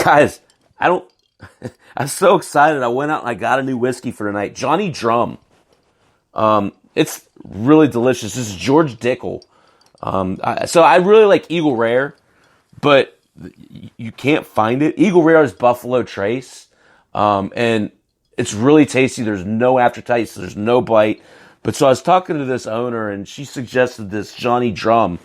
Guys, I don't, I'm so excited. I went out and I got a new whiskey for tonight. Johnny Drum. It's really delicious. This is George Dickel. So I really like Eagle Rare, but you can't find it. Eagle Rare is Buffalo Trace. And it's really tasty. There's no aftertaste. There's no bite. But so I was talking to this owner and she suggested this Johnny Drum.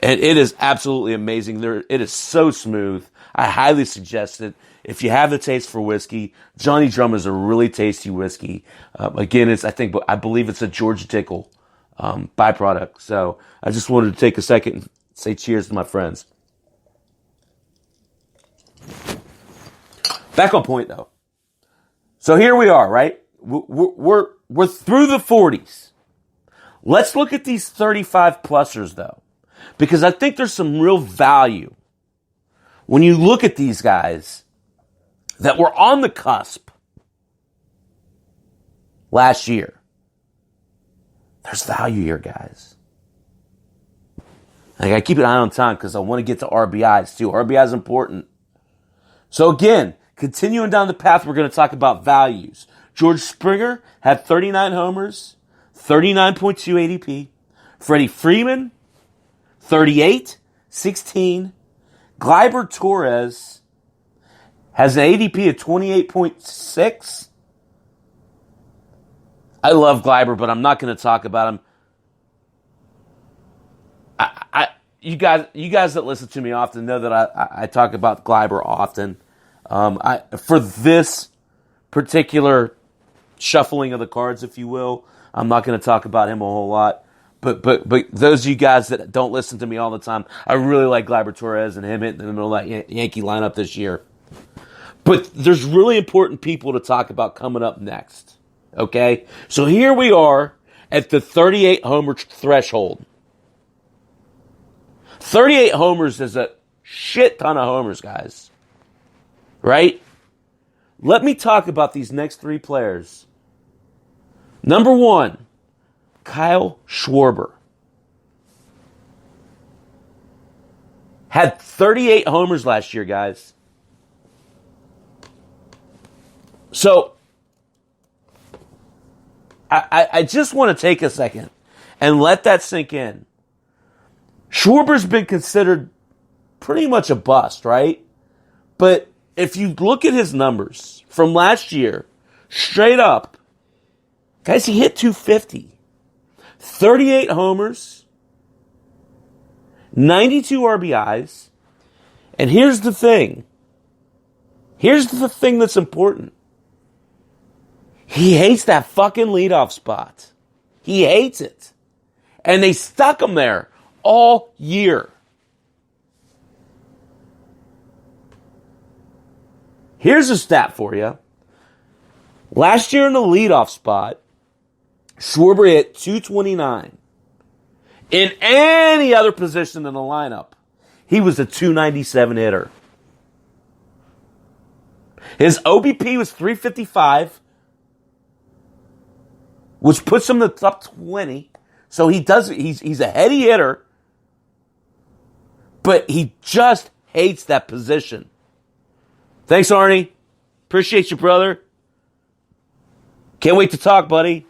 And it is absolutely amazing. It is so smooth. I highly suggest it. If you have the taste for whiskey, Johnny Drum is a really tasty whiskey. Again, I believe it's a George Dickel byproduct. So I just wanted to take a second and say cheers to my friends. Back on point though. So here we are, right? We're through the 40s. Let's look at these 35 plusers though, because I think there's some real value when you look at these guys that were on the cusp last year. There's value here, guys. I gotta keep an eye on time because I want to get to RBIs too. RBI is important. So again, continuing down the path, we're going to talk about values. George Springer had 39 homers, 39.2 ADP. Freddie Freeman, 38, 16. Gleyber Torres has an ADP of 28.6. I love Gleyber, but I'm not going to talk about him. You guys that listen to me often know that I talk about Gleyber often. For this particular shuffling of the cards, if you will, I'm not going to talk about him a whole lot. But those of you guys that don't listen to me all the time, I really like Gleyber Torres and him hitting in the middle of that Yankee lineup this year. But there's really important people to talk about coming up next. Okay? So here we are at the 38 homer threshold. 38 homers is a shit ton of homers, guys. Right? Let me talk about these next three players. Number one, Kyle Schwarber. Had 38 homers last year, guys. So, I just want to take a second and let that sink in. Schwarber's been considered pretty much a bust, right? But if you look at his numbers from last year, straight up, guys, he hit 250. 38 homers, 92 RBIs, and here's the thing. Here's the thing that's important. He hates that fucking leadoff spot. He hates it. And they stuck him there all year. Here's a stat for you. Last year in the leadoff spot, Schwarber hit 229. In any other position in the lineup, he was a 297 hitter. His OBP was 355, which puts him in the top 20. So he's a heady hitter, but he just hates that position. Thanks, Arnie. Appreciate you, brother. Can't wait to talk, buddy.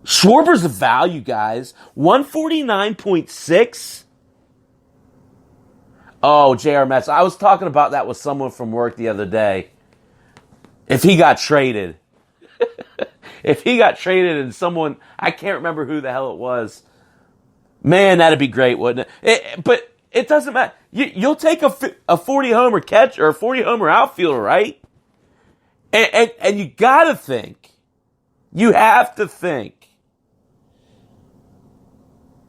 Schwarber's a value, guys. 149.6. Oh, JR Mets. I was talking about that with someone from work the other day. If he got traded. If he got traded and someone, I can't remember who the hell it was. Man, that'd be great, wouldn't it? But it doesn't matter. You'll take a 40-homer catcher or a 40-homer outfielder, right? And you gotta think. You have to think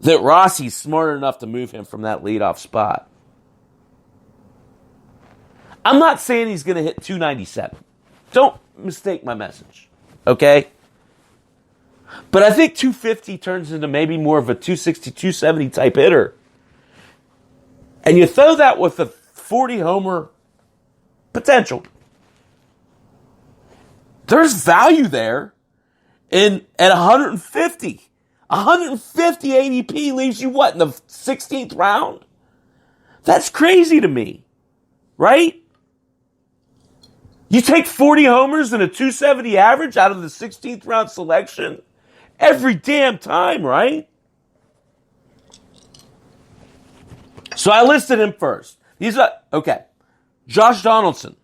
that Rossi's smart enough to move him from that leadoff spot. I'm not saying he's going to hit 297. Don't mistake my message. Okay? But I think 250 turns into maybe more of a 260, 270 type hitter. And you throw that with a 40-homer potential. There's value there at 150. 150 ADP leaves you what, in the 16th round? That's crazy to me, right? You take 40 homers and a 270 average out of the 16th round selection every damn time, right? So I listed him first. Okay. Josh Donaldson.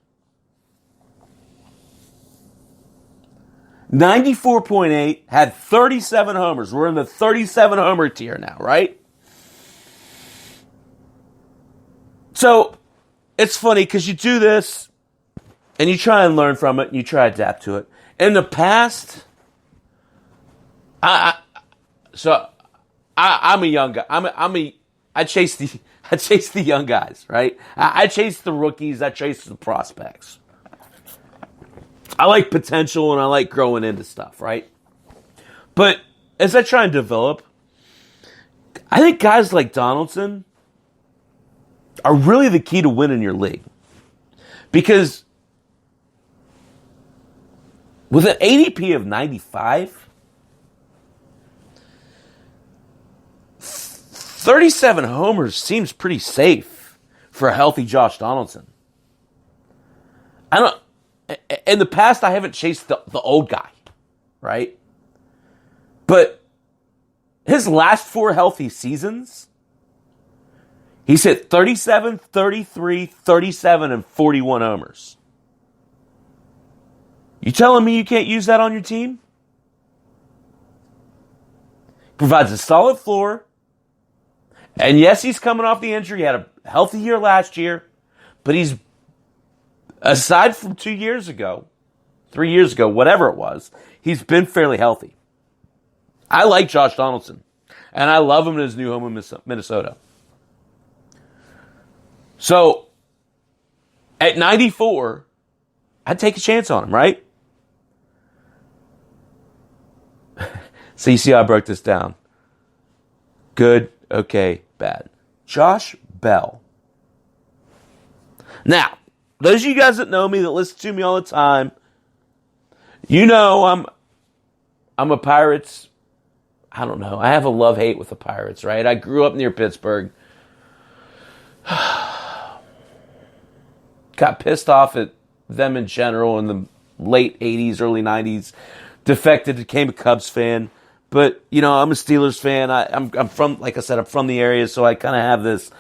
94.8, had 37 homers. We're in the 37 homer tier now, right? So it's funny because you do this and you try and learn from it and you try to adapt to it. In the past, I'm a young guy. I chase the young guys, right? I chase the rookies. I chase the prospects. I like potential and I like growing into stuff, right? But as I try and develop, I think guys like Donaldson are really the key to winning your league. Because with an ADP of 95, 37 homers seems pretty safe for a healthy Josh Donaldson. In the past, I haven't chased the old guy, right? But his last 4 healthy seasons, he's hit 37, 33, 37, and 41 homers. You telling me you can't use that on your team? Provides a solid floor. And yes, he's coming off the injury. He had a healthy year last year. But he's, aside from 2 years ago, 3 years ago, whatever it was, he's been fairly healthy. I like Josh Donaldson. And I love him in his new home in Minnesota. So, at 94, I'd take a chance on him, right? So you see how I broke this down. Good, okay, bad. Josh Bell. Now, those of you guys that know me, that listen to me all the time, you know I'm a Pirates. I don't know. I have a love-hate with the Pirates, right? I grew up near Pittsburgh. Got pissed off at them in general in the late 80s, early 90s. Defected, became a Cubs fan. But, you know, I'm a Steelers fan. I'm from, like I said, I'm from the area, so I kind of have this.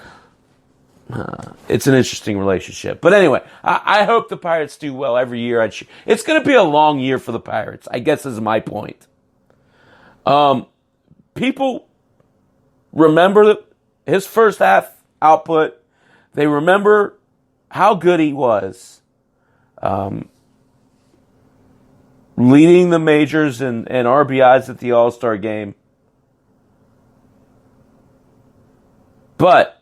It's an interesting relationship. But anyway, I hope the Pirates do well every year. It's going to be a long year for the Pirates, I guess is my point. People remember his first half output. They remember how good he was. Leading the majors and RBIs at the All-Star game. But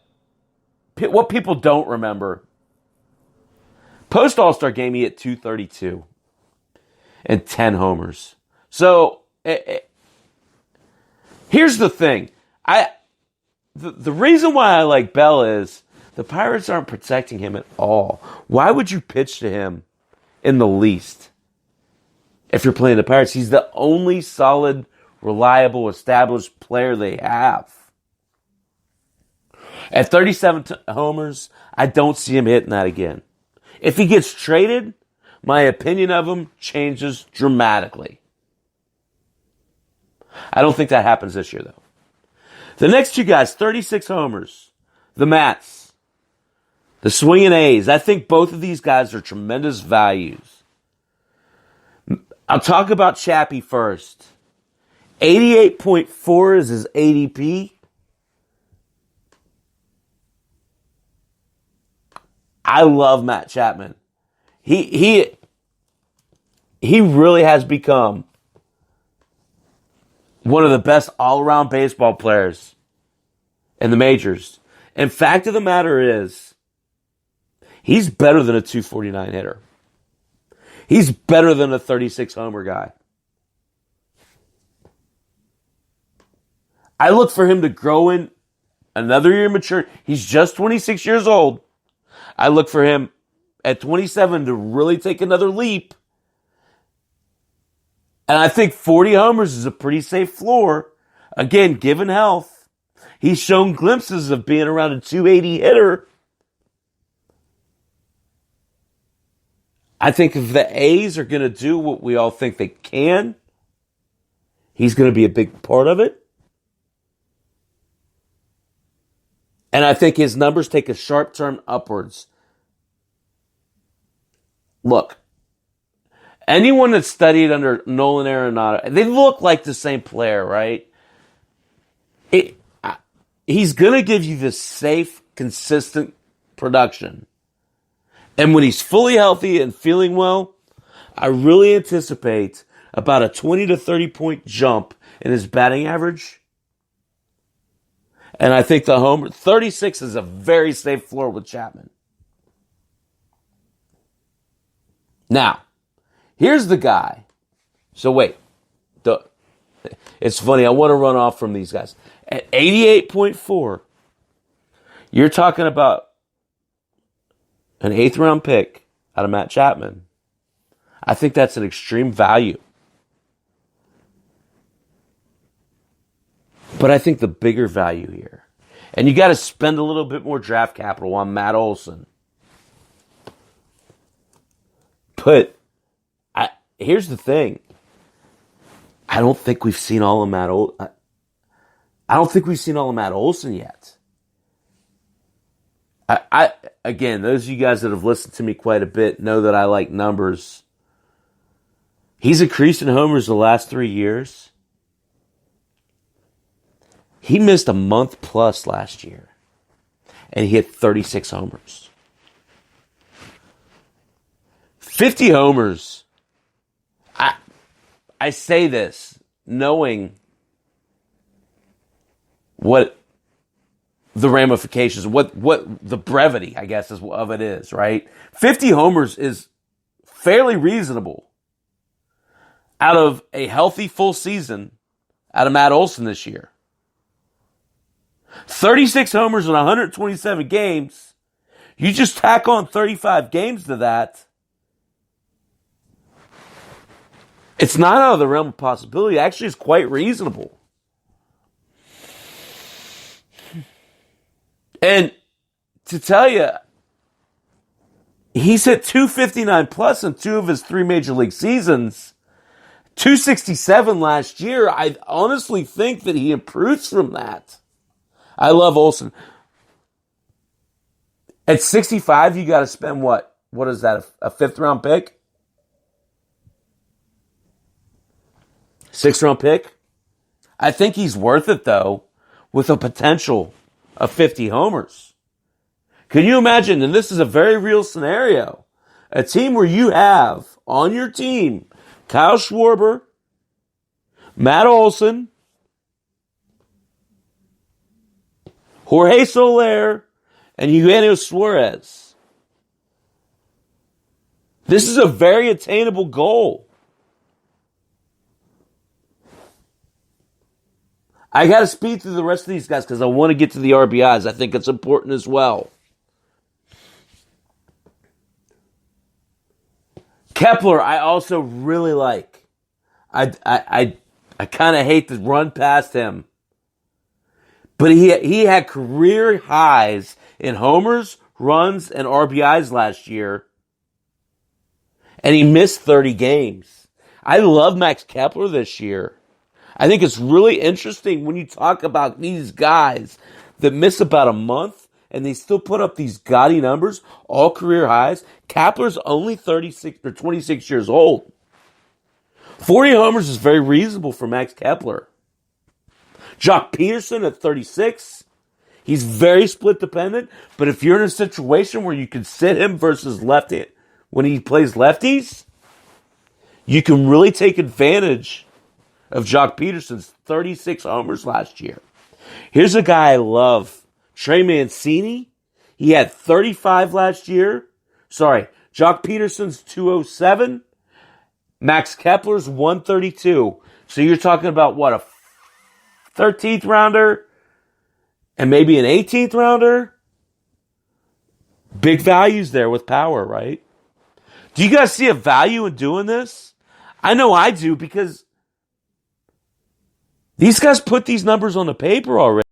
what people don't remember, post-All-Star game, he hit 232 and 10 homers. So, here's the thing. The reason why I like Bell is the Pirates aren't protecting him at all. Why would you pitch to him in the least? If you're playing the Pirates, he's the only solid, reliable, established player they have. At 37 homers, I don't see him hitting that again. If he gets traded, my opinion of him changes dramatically. I don't think that happens this year, though. The next two guys, 36 homers. The Mats. The swinging A's. I think both of these guys are tremendous values. I'll talk about Chappy first. 88.4 is his ADP. I love Matt Chapman. He really has become one of the best all-around baseball players in the majors. And fact of the matter is, he's better than a 249 hitter. He's better than a 36 homer guy. I look for him to grow in another year mature. He's just 26 years old. I look for him at 27 to really take another leap. And I think 40 homers is a pretty safe floor. Again, given health. He's shown glimpses of being around a 280 hitter. I think if the A's are going to do what we all think they can, he's going to be a big part of it. And I think his numbers take a sharp turn upwards. Look, anyone that studied under Nolan Arenado, they look like the same player, right? He's going to give you this safe, consistent production. And when he's fully healthy and feeling well, I really anticipate about a 20 to 30 point jump in his batting average. And I think the homer 36 is a very safe floor with Chapman. Now, here's the guy. So wait. It's funny. I want to run off from these guys. At 88.4, you're talking about an 8th round pick out of Matt Chapman. I think that's an extreme value. But I think the bigger value here, and you got to spend a little bit more draft capital on Matt Olson. But here's the thing. I don't think we've seen all of Matt Olson. I don't think we've seen all of Matt Olson yet. Again, those of you guys that have listened to me quite a bit know that I like numbers. He's increased in homers the last 3 years. He missed a month plus last year, and he hit 36 homers. 50 homers. I say this knowing what the ramifications, what the brevity, I guess, of it is, right? 50 homers is fairly reasonable out of a healthy full season out of Matt Olson this year. 36 homers in 127 games. You just tack on 35 games to that. It's not out of the realm of possibility. Actually, it's quite reasonable. And to tell you, he's hit 259 plus in 2 of his 3 major league seasons. 267 last year. I honestly think that he improves from that. I love Olson. At 65, you got to spend what? What is that? A 5th round pick? 6th round pick? I think he's worth it though, with a potential of 50 homers. Can you imagine, and this is a very real scenario, a team where you have on your team Kyle Schwarber, Matt Olson, Jorge Soler, and Eugenio Suarez. This is a very attainable goal. I got to speed through the rest of these guys because I want to get to the RBIs. I think it's important as well. Kepler, I also really like. I kind of hate to run past him. But he had career highs in homers, runs, and RBIs last year. And he missed 30 games. I love Max Kepler this year. I think it's really interesting when you talk about these guys that miss about a month and they still put up these gaudy numbers, all career highs. Kepler's only 36 or 26 years old. 40 homers is very reasonable for Max Kepler. Jock Peterson at 36. He's very split dependent, but if you're in a situation where you can sit him versus lefty when he plays lefties, you can really take advantage of Jock Peterson's 36 homers last year. Here's a guy I love, Trey Mancini. He had 35 last year. Sorry, Jock Peterson's 207. Max Kepler's 132. So you're talking about what, a 13th rounder and maybe an 18th rounder? Big values there with power, right? Do you guys see a value in doing this? I know I do because these guys put these numbers on the paper already.